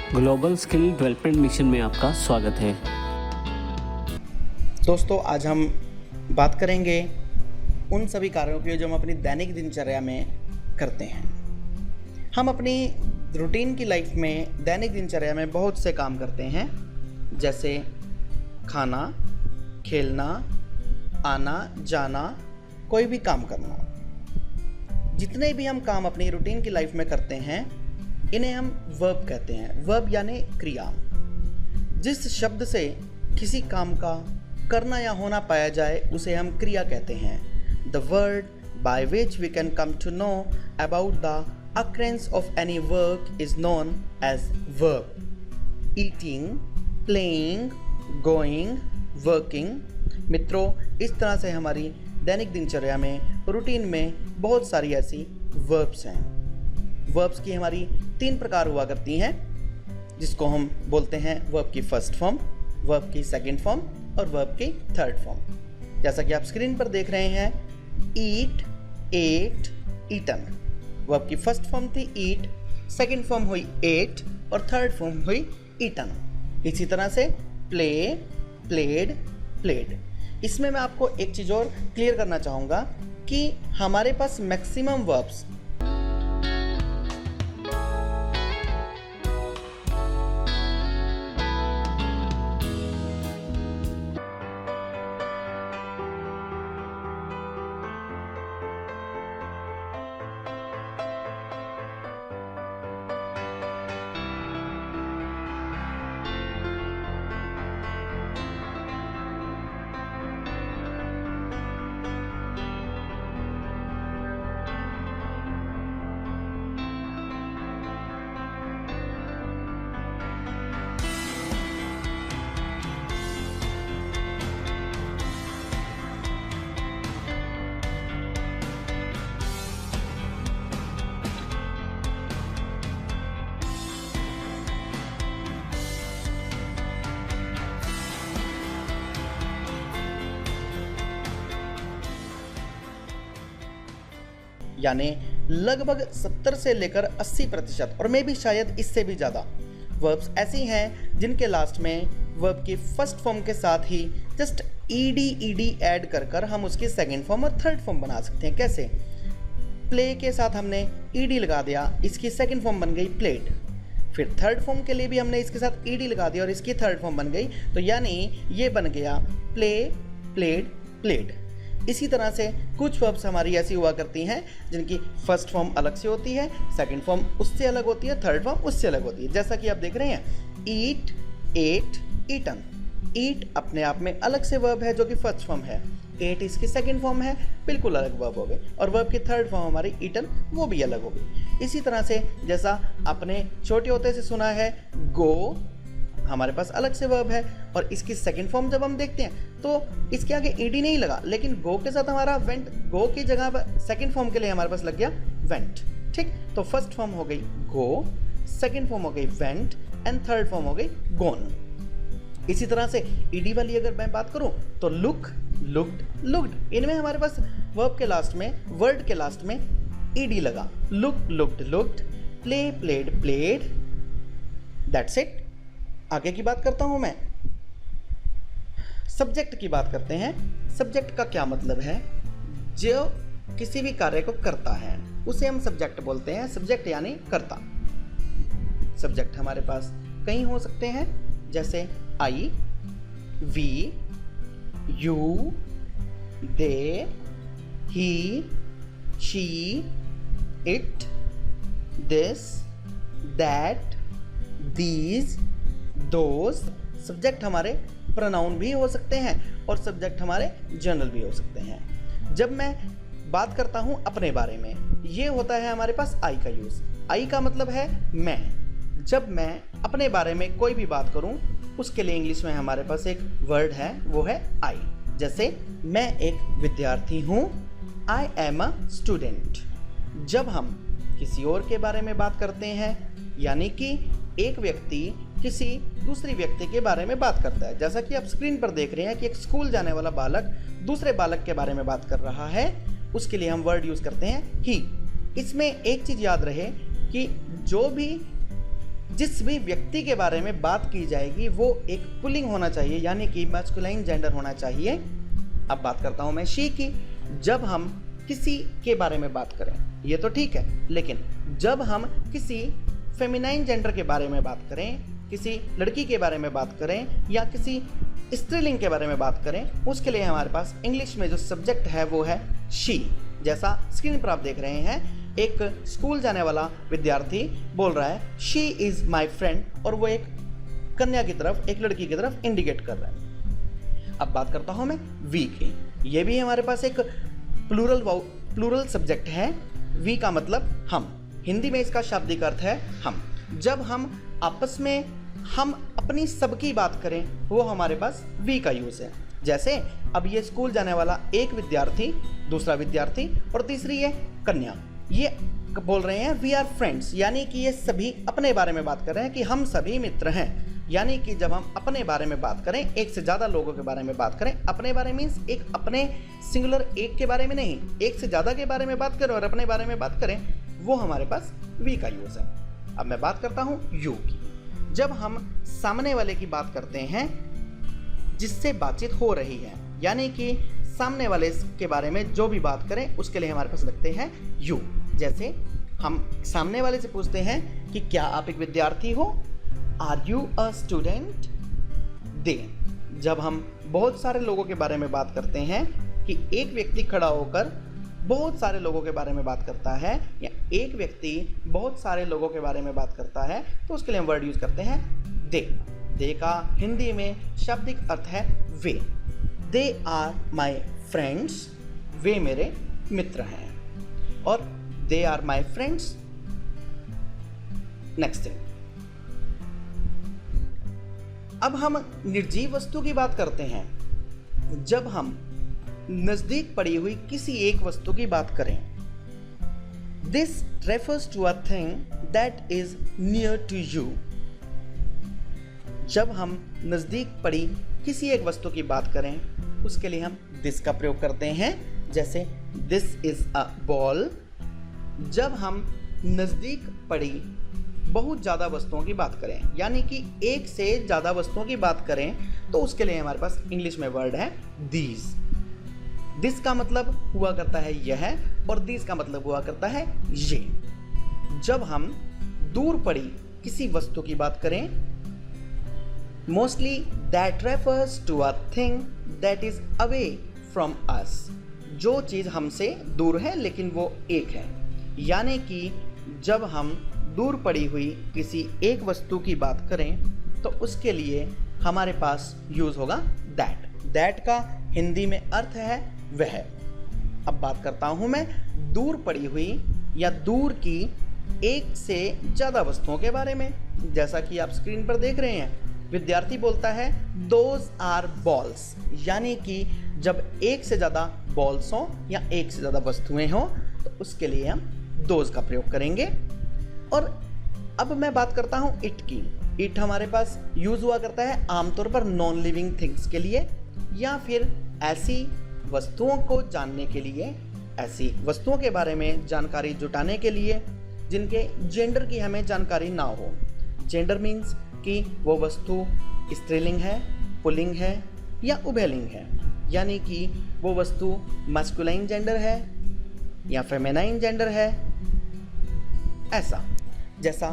Global skill development mission में आपका स्वागत है। दोस्तों, आज हम बात करेंगे उन सभी कार्यों की जो हम अपनी दैनिक दिनचर्या में करते हैं। हम अपनी रूटीन की लाइफ में दैनिक दिनचर्या में बहुत से काम करते हैं, जैसे खाना, खेलना, आना जाना, कोई भी काम करना। जितने भी हम काम अपनी रूटीन की लाइफ में करते हैं इन्हें हम वर्ब कहते हैं। वर्ब यानी क्रिया। जिस शब्द से किसी काम का करना या होना पाया जाए उसे हम क्रिया कहते हैं। The word by which we can come to know about the occurrence of any work is known as verb. Eating, playing, going, working। मित्रों, इस तरह से हमारी दैनिक दिनचर्या में, रूटीन में बहुत सारी ऐसी वर्ब्स हैं। वर्ब्स की हमारी 3 प्रकार हुआ करती हैं, जिसको हम बोलते हैं वर्ब की फर्स्ट फॉर्म, वर्ब की सेकंड फॉर्म और वर्ब की थर्ड फॉर्म। जैसा कि आप स्क्रीन पर देख रहे हैं, ईट, एट, ईटन। वर्ब की फर्स्ट फॉर्म थी ईट, सेकंड फॉर्म हुई एट और थर्ड फॉर्म हुई ईटन। इसी तरह से प्ले, प्लेड, प्लेड। इसमें मैं आपको एक चीज़ और क्लियर करना चाहूँगा कि हमारे पास मैक्सिमम वर्ब्स यानी लगभग 70 से लेकर 80% और मे भी शायद इससे भी ज़्यादा वर्ब्स ऐसी हैं जिनके लास्ट में वर्ब की फर्स्ट फॉर्म के साथ ही जस्ट ईडी ऐड कर हम उसकी सेकंड फॉर्म और थर्ड फॉर्म बना सकते हैं। कैसे? प्ले के साथ हमने ईडी लगा दिया, इसकी सेकंड फॉर्म बन गई प्लेड। फिर थर्ड फॉर्म के लिए भी हमने इसके साथ ईडी लगा दिया और इसकी थर्ड फॉर्म बन गई, तो यानी ये बन गया प्ले, प्लेड, प्लेड। इसी तरह से कुछ वर्ब्स हमारी ऐसी हुआ करती हैं जिनकी फर्स्ट फॉर्म अलग से होती है, सेकंड फॉर्म उससे अलग होती है, थर्ड फॉर्म उससे अलग होती है। जैसा कि आप देख रहे हैं, ईट, एट, ईटन। ईट अपने आप में अलग से वर्ब है जो कि फर्स्ट फॉर्म है, एट इसकी सेकंड फॉर्म है, बिल्कुल अलग वर्ब हो गए, और वर्ब की थर्ड फॉर्म हमारी ईटन, वो भी अलग हो गई। इसी तरह से जैसा आपने छोटे होते से सुना है, गो हमारे पास अलग से वर्ब है और इसकी सेकंड फॉर्म जब हम देखते हैं तो इसके आगे ईडी नहीं लगा, लेकिन गो के साथ हमारा वेंट, गो की जगह पर सेकंड फॉर्म के लिए हमारे पास लग गया वेंट। ठीक, तो फर्स्ट फॉर्म हो गई गो, सेकंड फॉर्म हो गई वेंट एंड थर्ड फॉर्म हो गई गोन। इसी तरह से ईडी वाली अगर मैं बात करूं तो लुक, लुक्ड, लुक्ड। इनमें हमारे पास वर्ब के लास्ट में, वर्ड के लास्ट में ईडी लगा। Look, looked, looked, play, played, played. That's it. आगे की बात करता हूं मैं, सब्जेक्ट की बात करते हैं। सब्जेक्ट का क्या मतलब है? जो किसी भी कार्य को करता है उसे हम सब्जेक्ट बोलते हैं। सब्जेक्ट यानी कर्ता। सब्जेक्ट हमारे पास कई हो सकते हैं, जैसे I, we, you, they, he, she, it, this, that, these, those. Subject हमारे प्रोनाउन भी हो सकते हैं और सब्जेक्ट हमारे जनरल भी हो सकते हैं। जब मैं बात करता हूं अपने बारे में, ये होता है हमारे पास आई का यूज़। आई का मतलब है मैं। जब मैं अपने बारे में कोई भी बात करूं उसके लिए इंग्लिश में हमारे पास एक वर्ड है, वो है आई। जैसे मैं एक विद्यार्थी हूं, आई एम अ स्टूडेंट। जब हम किसी और के बारे में बात करते हैं, यानी कि एक व्यक्ति किसी दूसरी व्यक्ति के बारे में बात करता है, जैसा कि आप स्क्रीन पर देख रहे हैं कि एक स्कूल जाने वाला बालक दूसरे बालक के बारे में बात कर रहा है, उसके लिए हम वर्ड यूज़ करते हैं ही। इसमें एक चीज़ याद रहे कि जो भी जिस भी व्यक्ति के बारे में बात की जाएगी वो एक पुल्लिंग होना चाहिए, यानी कि मैस्कुलाइन जेंडर होना चाहिए। अब बात करता हूं मैं शी की। जब हम किसी के बारे में बात करें ये तो ठीक है, लेकिन जब हम किसी फेमिनाइन जेंडर के बारे में बात करें, किसी लड़की के बारे में बात करें या किसी स्त्रीलिंग के बारे में बात करें, उसके लिए हमारे पास इंग्लिश में जो सब्जेक्ट है वो है शी। जैसा स्क्रीन पर आप देख रहे हैं, एक स्कूल जाने वाला विद्यार्थी बोल रहा है शी इज़ माई फ्रेंड, और वो एक कन्या की तरफ, एक लड़की की तरफ इंडिकेट कर रहा है। अब बात करता हूँ मैं वी की। ये भी हमारे पास एक प्लूरल सब्जेक्ट है। वी का मतलब हम, हिंदी में इसका शाब्दिक अर्थ है हम। जब हम आपस में हम अपनी सबकी बात करें वो हमारे पास वी का यूज़ है। जैसे अब ये स्कूल जाने वाला एक विद्यार्थी, दूसरा विद्यार्थी और तीसरी है कन्या, ये बोल रहे हैं वी आर फ्रेंड्स, यानी कि ये सभी अपने बारे में बात कर रहे हैं कि हम सभी मित्र हैं। यानी कि जब हम अपने बारे में बात करें, एक से ज़्यादा लोगों के बारे में बात करें, अपने बारे मीन्स एक अपने सिंगुलर एक के बारे में नहीं, एक से ज़्यादा के बारे में बात करें और अपने बारे में बात करें, वो हमारे पास वी का यूज़ है। अब मैं बात करता हूँ यू की। जब हम सामने वाले की बात करते हैं जिससे बातचीत हो रही है, यानी कि सामने वाले के बारे में जो भी बात करें उसके लिए हमारे पास लगते हैं यू। जैसे हम सामने वाले से पूछते हैं कि क्या आप एक विद्यार्थी हो, आर यू अ स्टूडेंट। दे, जब हम बहुत सारे लोगों के बारे में बात करते हैं कि एक व्यक्ति खड़ा होकर बहुत सारे लोगों के बारे में बात करता है या एक व्यक्ति बहुत सारे लोगों के बारे में बात करता है, तो उसके लिए हम वर्ड यूज करते हैं दे। दे का हिंदी में शाब्दिक अर्थ है वे। दे आर माई फ्रेंड्स, वे मेरे मित्र हैं। और they are my friends. Next thing, अब हम निर्जीव वस्तु की बात करते हैं। जब हम नजदीक पड़ी हुई किसी एक वस्तु की बात करें, this refers to a thing that is near to you. जब हम नजदीक पड़ी किसी एक वस्तु की बात करें उसके लिए हम दिस का प्रयोग करते हैं। जैसे दिस इज अ बॉल। जब हम नजदीक पड़ी बहुत ज़्यादा वस्तुओं की बात करें, यानी कि एक से ज़्यादा वस्तुओं की बात करें, तो उसके लिए हमारे पास इंग्लिश में वर्ड है दीज। दिस का मतलब हुआ करता है यह, और दीज का मतलब हुआ करता है ये। जब हम दूर पड़ी किसी वस्तु की बात करें, mostly that refers to a thing that is away from us. जो चीज़ हमसे दूर है लेकिन वो एक है, यानी कि जब हम दूर पड़ी हुई किसी एक वस्तु की बात करें तो उसके लिए हमारे पास यूज होगा दैट। दैट का हिंदी में अर्थ है वह। अब बात करता हूं मैं दूर पड़ी हुई या दूर की एक से ज़्यादा वस्तुओं के बारे में। जैसा कि आप स्क्रीन पर देख रहे हैं, विद्यार्थी बोलता है दोज आर बॉल्स, यानी कि जब एक से ज़्यादा बॉल्स हों या एक से ज़्यादा वस्तुएं हों तो उसके लिए हम दोज का प्रयोग करेंगे। और अब मैं बात करता हूं इट की। इट हमारे पास यूज हुआ करता है आमतौर पर नॉन लिविंग थिंग्स के लिए या फिर ऐसी वस्तुओं को जानने के लिए, ऐसी वस्तुओं के बारे में जानकारी जुटाने के लिए जिनके जेंडर की हमें जानकारी ना हो। जेंडर मीन्स कि वो वस्तु स्त्रीलिंग है, पुल्लिंग है या उभयलिंग है, यानी कि वो वस्तु मैस्कुलाइन जेंडर है या फेमिनाइन जेंडर है। ऐसा जैसा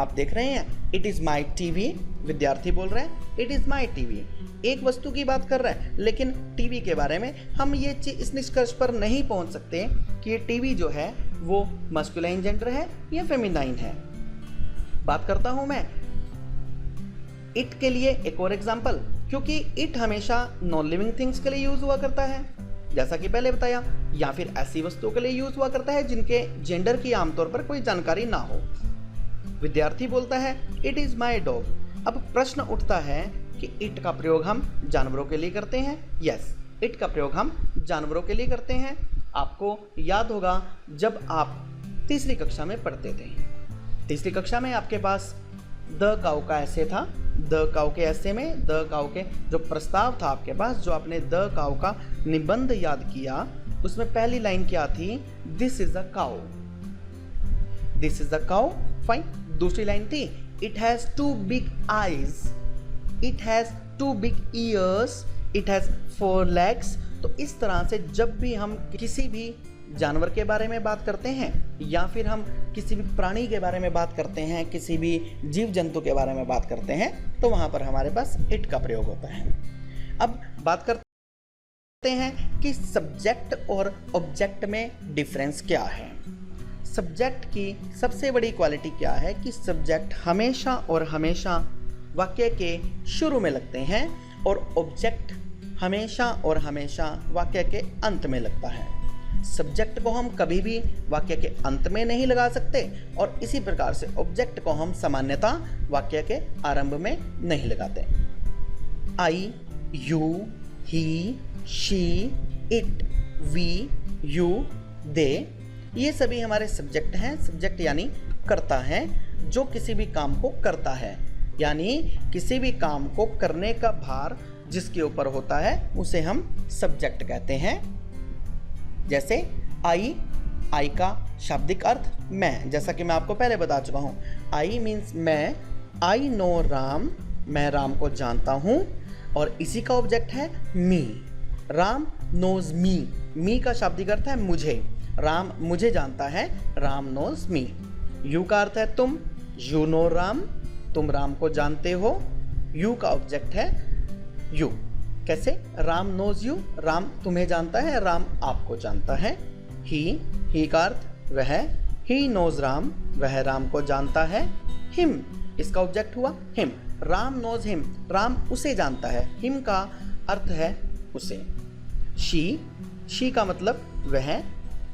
आप देख रहे हैं, इट इज़ माई टीवी। विद्यार्थी बोल रहा है इट इज़ माई टीवी। एक वस्तु की बात कर रहा है लेकिन टीवी के बारे में हम ये इस निष्कर्ष पर नहीं पहुंच सकते कि ये टीवी जो है वो मैस्कुलाइन जेंडर है या फेमिनाइन है। बात करता हूं मैं इट के लिए एक और एग्जाम्पल, क्योंकि इट हमेशा नॉन लिविंग थिंग्स के लिए यूज हुआ करता है जैसा कि पहले बताया, या फिर ऐसी वस्तुओं के लिए यूज हुआ करता है जिनके जेंडर की आमतौर पर कोई जानकारी ना हो। विद्यार्थी बोलता है इट इज माई डॉग। अब प्रश्न उठता है कि इट का प्रयोग हम जानवरों के लिए करते हैं। यस, इट का प्रयोग हम जानवरों के लिए करते हैं। आपको याद होगा जब आप तीसरी कक्षा में पढ़ते थे, तीसरी कक्षा में आपके पास द काऊ का ऐसे था। द काऊ के ऐसे में द काऊ के जो प्रस्ताव था आपके पास, जो आपने द काऊ का निबंध याद किया, उसमें पहली लाइन क्या थी? This is a cow. This is a cow. Fine. दूसरी लाइन थी it has 2 big eyes, it has 2 big years, it has 4 legs। तो इस तरह से जब भी हम किसी भी जानवर के बारे में बात करते हैं या फिर हम किसी भी प्राणी के बारे में बात करते हैं, किसी भी जीव जंतु के बारे में बात करते हैं, तो वहाँ पर हमारे पास इट का प्रयोग होता है। अब बात करते हैं कि सब्जेक्ट और ऑब्जेक्ट में डिफरेंस क्या है। सब्जेक्ट की सबसे बड़ी क्वालिटी क्या है कि सब्जेक्ट हमेशा और हमेशा वाक्य के शुरू में लगते हैं और ऑब्जेक्ट हमेशा और हमेशा वाक्य के अंत में लगता है। सब्जेक्ट को हम कभी भी वाक्य के अंत में नहीं लगा सकते और इसी प्रकार से ऑब्जेक्ट को हम सामान्यतः वाक्य के आरंभ में नहीं लगाते। I, you, he, she, it, we, you, they, ये सभी हमारे सब्जेक्ट हैं। सब्जेक्ट यानी करता है, जो किसी भी काम को करता है, यानी किसी भी काम को करने का भार जिसके ऊपर होता है उसे हम सब्जेक्ट कहते हैं। जैसे आई, आई का शाब्दिक अर्थ मैं, जैसा कि मैं आपको पहले बता चुका हूँ। आई मीन्स मैं, आई नो राम, मैं राम को जानता हूँ। और इसी का ऑब्जेक्ट है मी, राम नोज मी, मी का शाब्दिक अर्थ है मुझे, राम मुझे जानता है, राम नोज मी। यू का अर्थ है तुम, यू नो राम, तुम राम को जानते हो। यू का ऑब्जेक्ट है यू। कैसे? राम नोज यू, राम तुम्हें जानता है, राम आपको जानता है। ही का अर्थ वह, ही नोज राम, वह राम को जानता है। हिम, इसका ऑब्जेक्ट हुआ him, Ram knows him, Ram उसे जानता है। हिम का अर्थ है उसे। शी का मतलब वह,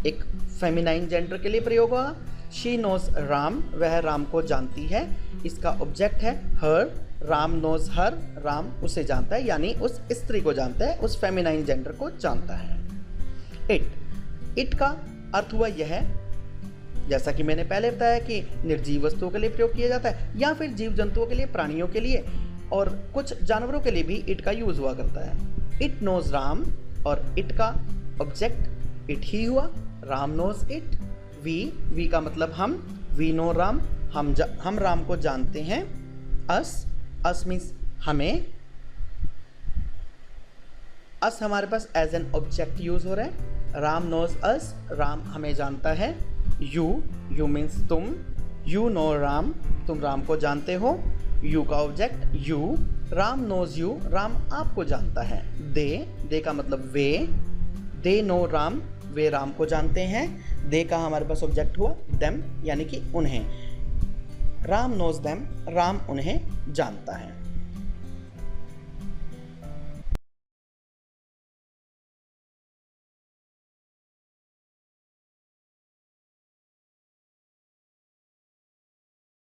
एक फेमिनाइन जेंडर के लिए प्रयोग होगा। शी नोज राम, वह राम को जानती है। इसका ऑब्जेक्ट है हर, राम नोज हर, राम उसे जानता है, यानी उस स्त्री को जानता है, उस फेमिनाइन जेंडर को जानता है। इट का अर्थ हुआ यह, जैसा कि मैंने पहले बताया कि निर्जीव वस्तुओं के लिए प्रयोग किया जाता है या फिर जीव जंतुओं के लिए, प्राणियों के लिए, और कुछ जानवरों के लिए भी इट का यूज हुआ करता है। इट नोज राम, और इट का ऑब्जेक्ट इट ही हुआ, राम नोज इट। वी का मतलब हम, वी नो राम, हम राम को जानते हैं। अस मीन्स हमें, अस हमारे पास एज एन ऑब्जेक्ट यूज हो रहा है। राम नोज अस, राम हमें जानता है। यू मीन्स तुम, यू नो राम, तुम राम को जानते हो। यू का object you, Ram knows you, Ram आपको जानता है। दे का मतलब वे, दे नो राम, वे राम को जानते हैं। दे का हमारे पास ऑब्जेक्ट हुआ देम, यानी कि उन्हें। राम नोज देम, राम उन्हें जानता है।